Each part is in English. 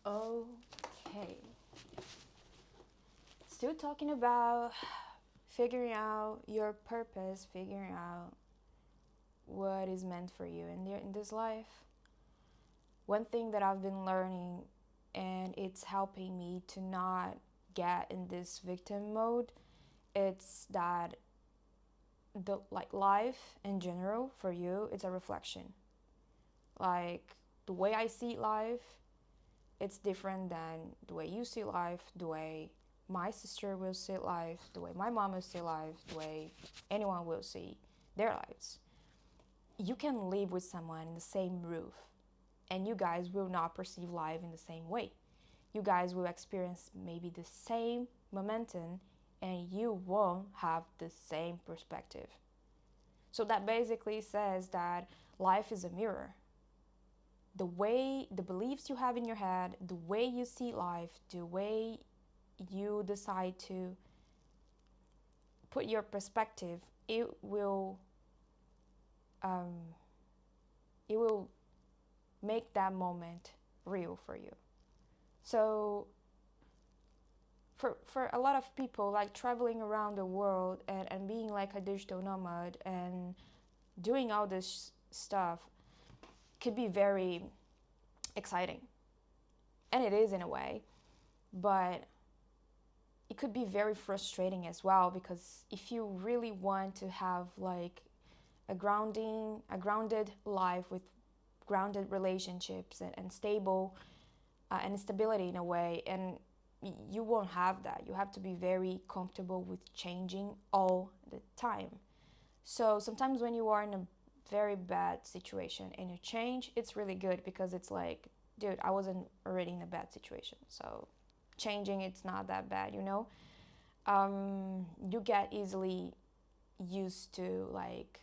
Okay. Still talking about figuring out your purpose, figuring out what is meant for you in this life. One thing that I've been learning, and it's helping me to not get in this victim mode, it's that the like life in general for you, it's a reflection. Like the way I see life, it's different than the way you see life, the way my sister will see life, the way my mom will see life, the way anyone will see their lives. You can live with someone in the same roof, and you guys will not perceive life in the same way. You guys will experience maybe the same momentum, and you won't have the same perspective. So that basically says that life is a mirror. The beliefs you have in your head, the way you see life, the way you decide to put your perspective, um, it will make that moment real for you. So for a lot of people, like traveling around the world and being like a digital nomad and doing all this stuff could be very exciting, and it is in a way, but it could be very frustrating as well, because if you really want to have like a grounded life with grounded relationships and stable and stability in a way, and you won't have that. You have to be very comfortable with changing all the time. So sometimes when you are in a very bad situation and you change, it's really good, because it's like, dude, I wasn't already in a bad situation, so changing, it's not that bad, you know. You get easily used to like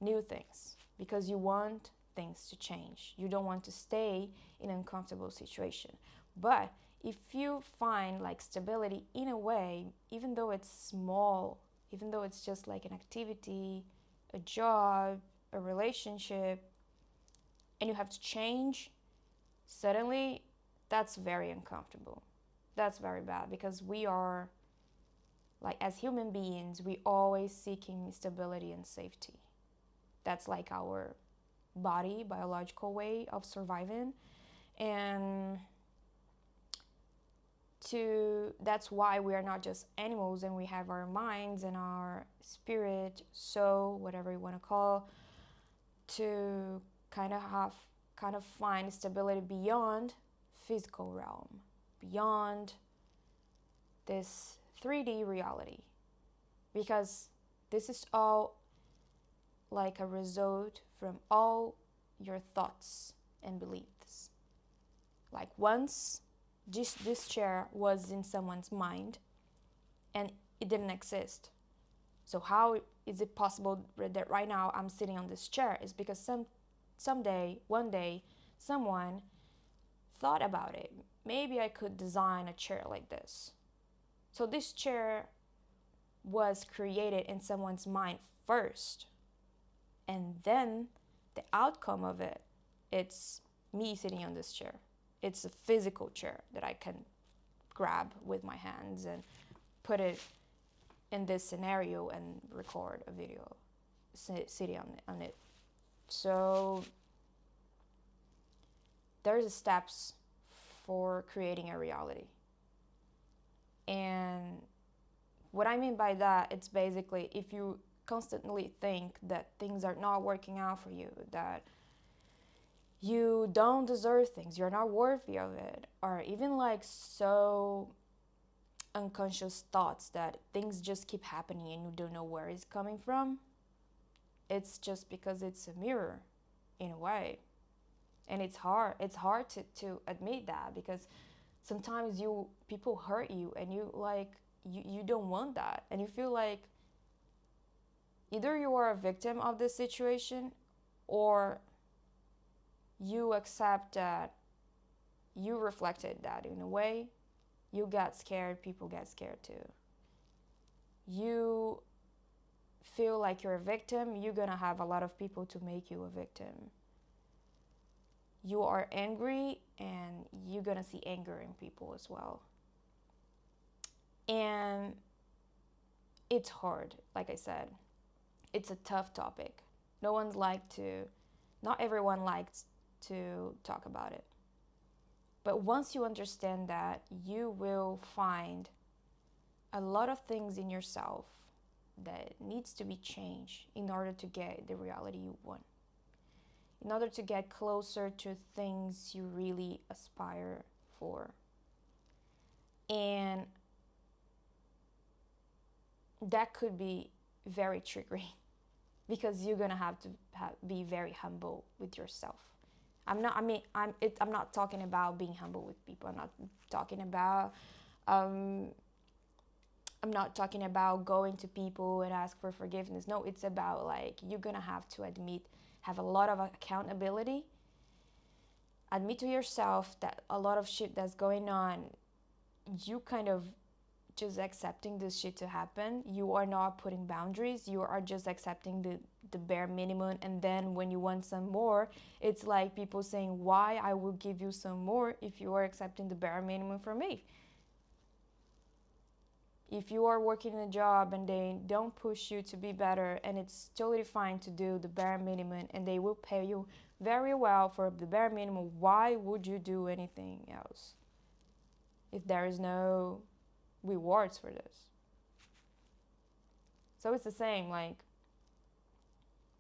new things because you want things to change. You don't want to stay in an uncomfortable situation. But if you find like stability in a way, even though it's small, even though it's just like an activity, a job, a relationship, and you have to change suddenly, that's very uncomfortable. That's very bad, because we are, like, as human beings, we always seeking stability and safety. That's like our body biological way of surviving. And that's why we are not just animals, and we have our minds and our spirit, soul, whatever you want to call, to kind of find stability beyond physical realm, beyond this 3D reality, because this is all like a result from all your thoughts and beliefs. Like once this chair was in someone's mind and it didn't exist. So how is it possible that right now I'm sitting on this chair? Is because one day, someone thought about it. Maybe I could design a chair like this. So this chair was created in someone's mind first, and then the outcome of it, it's me sitting on this chair. It's a physical chair that I can grab with my hands and put it in this scenario and record a video sitting on it. So there's steps for creating a reality. And what I mean by that, it's basically if you constantly think that things are not working out for you, that you don't deserve things, you're not worthy of it, or even like so unconscious thoughts that things just keep happening and you don't know where it's coming from, it's just because it's a mirror in a way. And it's hard to admit that, because sometimes people hurt you and you don't want that, and you feel like either you are a victim of this situation, or you accept that you reflected that in a way. You got scared, people get scared too. You feel like you're a victim, you're gonna have a lot of people to make you a victim. you are angry and you're gonna see anger in people as well. And it's hard, like I said. It's a tough topic. No one's like to, not everyone likes to talk about it. But once you understand that, you will find a lot of things in yourself that needs to be changed in order to get the reality you want. In order to get closer to things you really aspire for. And that could be very triggering because you're gonna have to be very humble with yourself. I'm not talking about being humble with people. Um, I'm not talking about going to people and ask for forgiveness. No, it's about like you're gonna have to have a lot of accountability. Admit to yourself that a lot of shit that's going on, you kind of just accepting this shit to happen. You are not putting boundaries. You are just accepting the bare minimum. And then when you want some more, it's like people saying, why I will give you some more if you are accepting the bare minimum from me. If you are working in a job and they don't push you to be better, and it's totally fine to do the bare minimum and they will pay you very well for the bare minimum, why would you do anything else if there is no rewards for this? So it's the same, like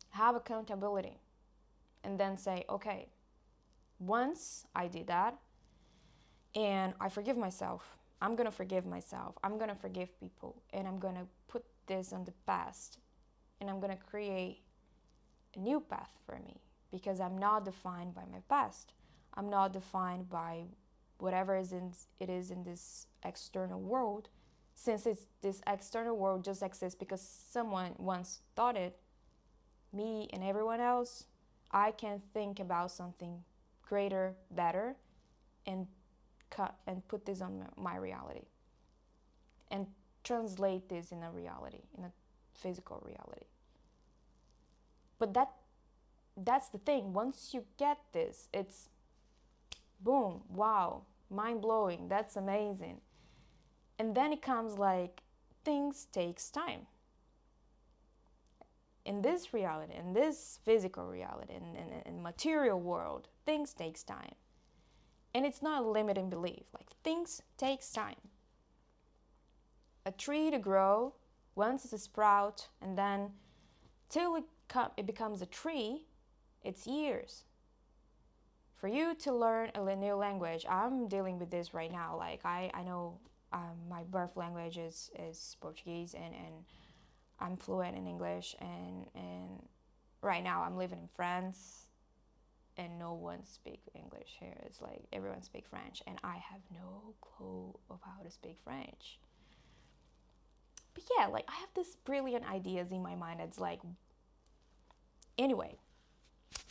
have accountability and then say, okay, once I did that and I forgive myself, I'm gonna forgive myself, I'm gonna forgive people, and I'm gonna put this on the past and I'm gonna create a new path for me because I'm not defined by my past. I'm not defined by whatever it is in this external world, since this external world just exists because someone once thought it. Me and everyone else, I can think about something greater, better, and put this on my reality and translate this in a reality, in a physical reality. But that's the thing. Once you get this, it's boom, wow, mind-blowing, that's amazing. And then it comes like things takes time. In this reality, in this physical reality, in material world, things takes time. And it's not a limiting belief. Like things takes time. A tree to grow, once it's a sprout, and then till it becomes a tree, it's years. For you to learn a new language, I'm dealing with this right now. Like I know my birth language is Portuguese, and I'm fluent in English, and right now I'm living in France and no one speaks English here. It's like everyone speaks French and I have no clue of how to speak French. But yeah, like I have this brilliant ideas in my mind that's like, anyway,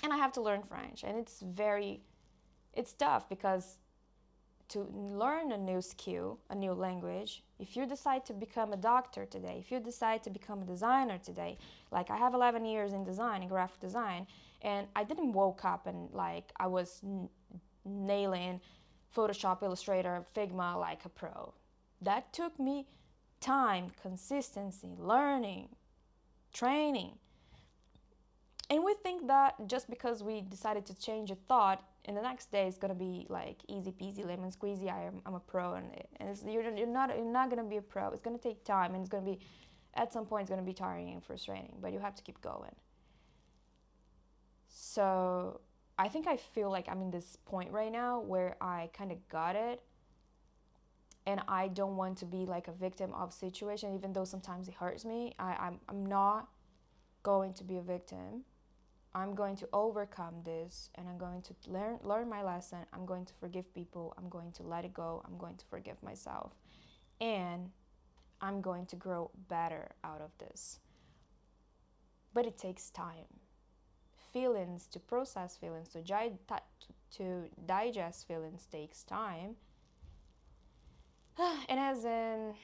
and I have to learn French, and it's tough because to learn a new skill, a new language, if you decide to become a doctor today, if you decide to become a designer today, like I have 11 years in design, in graphic design, and I didn't woke up and like I was nailing Photoshop, Illustrator, Figma like a pro. That took me time, consistency, learning, training. And we think that just because we decided to change a thought, and the next day it's gonna be like easy peasy lemon squeezy. I'm a pro, and you're not gonna be a pro. It's gonna take time, and it's gonna be at some point it's gonna be tiring and frustrating. But you have to keep going. So I think I feel like I'm in this point right now where I kind of got it, and I don't want to be like a victim of situation, even though sometimes it hurts me. I'm not going to be a victim. I'm going to overcome this, and I'm going to learn my lesson. I'm going to forgive people. I'm going to let it go. I'm going to forgive myself. And I'm going to grow better out of this. But it takes time. Feelings, to process feelings, to digest feelings takes time. And as an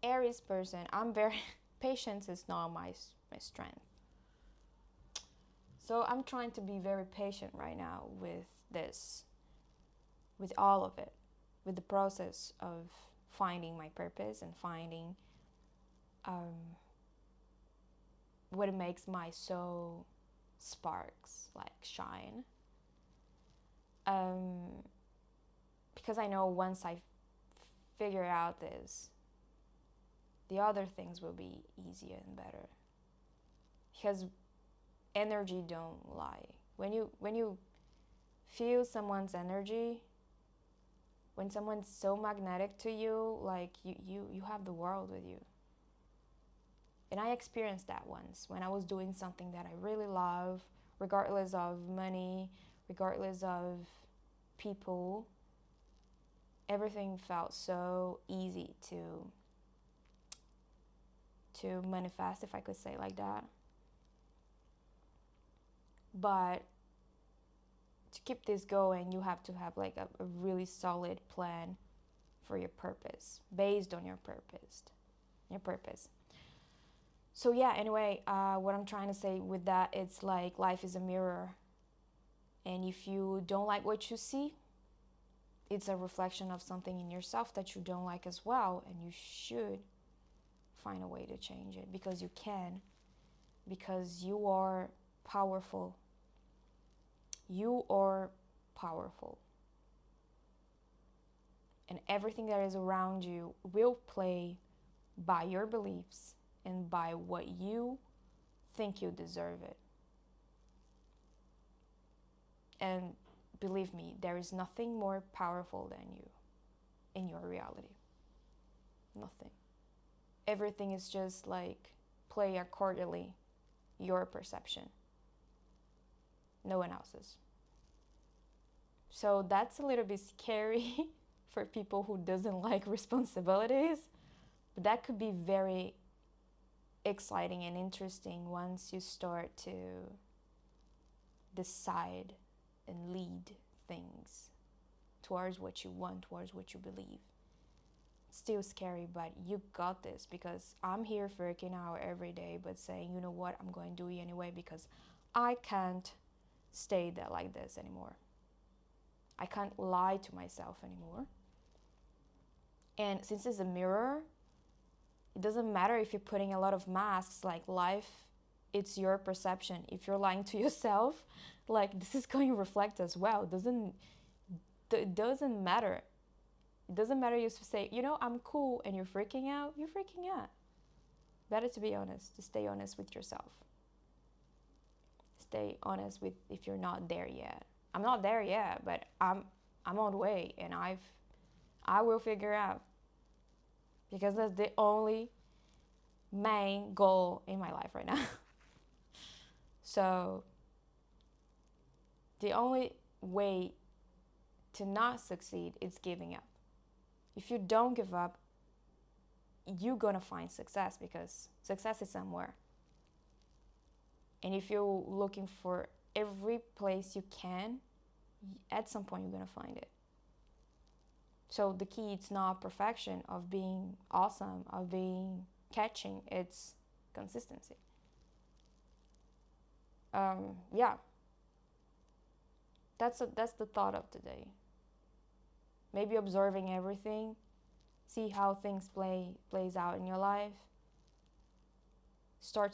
Aries person, I'm very patience is not my strength. So I'm trying to be very patient right now with this, with all of it, with the process of finding my purpose and finding what makes my soul sparks like shine. Because I know once I figure out this, the other things will be easier and better. Because energy don't lie. When you feel someone's energy, when someone's so magnetic to you, like you have the world with you. And I experienced that once when I was doing something that I really love, regardless of money, regardless of people. Everything felt so easy to manifest, if I could say like that. But to keep this going, you have to have like a really solid plan for your purpose, based on your purpose. So yeah, anyway, what I'm trying to say with that, it's like life is a mirror. And if you don't like what you see, it's a reflection of something in yourself that you don't like as well. And you should find a way to change it, because you can, because you are powerful. You are powerful. And everything that is around you will play by your beliefs and by what you think you deserve it. And believe me, there is nothing more powerful than you in your reality. Nothing. Everything is just like play accordingly your perception. No one else's. So that's a little bit scary for people who doesn't like responsibilities, but that could be very exciting and interesting once you start to decide and lead things towards what you want, towards what you believe. It's still scary, but you got this, because I'm here freaking out every day, but saying, you know what, I'm going to do it anyway, because I can't stay there like this anymore. I can't lie to myself anymore. And since it's a mirror, it doesn't matter if you're putting a lot of masks, like life, it's your perception. If you're lying to yourself, like this is going to reflect as well. It doesn't matter. It doesn't matter if you say, you know, I'm cool, and you're freaking out. You're freaking out. Better to be honest, to stay honest with yourself. Stay honest with if you're not there yet. I'm not there yet, but I'm on the way, and I will figure out, because that's the only main goal in my life right now. So the only way to not succeed is giving up. If you don't give up, you're gonna find success, because success is somewhere. And if you're looking for every place you can, at some point you're gonna find it. So the key, it's not perfection of being awesome, of being catching, it's consistency. Yeah, that's the thought of today. Maybe observing everything, see how things plays out in your life. Start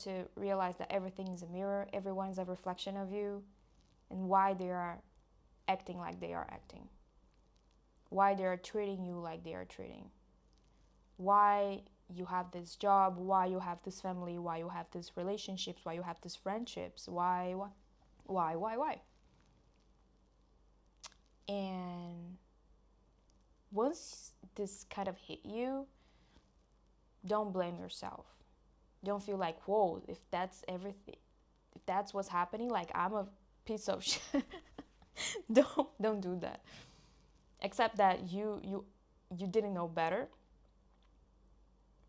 to realize that everything is a mirror, everyone's a reflection of you, and why they are acting like they are acting, why they are treating you like they are treating, why you have this job, why you have this family, why you have these relationships, why you have these friendships, why. And once this kind of hit you, don't blame yourself. Don't feel like, whoa, if that's everything, if that's what's happening, like I'm a piece of shit. Don't do that. Except that you didn't know better.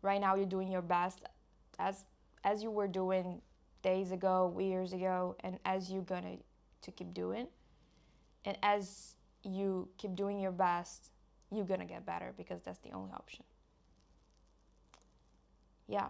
Right now you're doing your best as you were doing days ago, years ago, and as you're gonna to keep doing. And as you keep doing your best, you're gonna get better, because that's the only option. Yeah.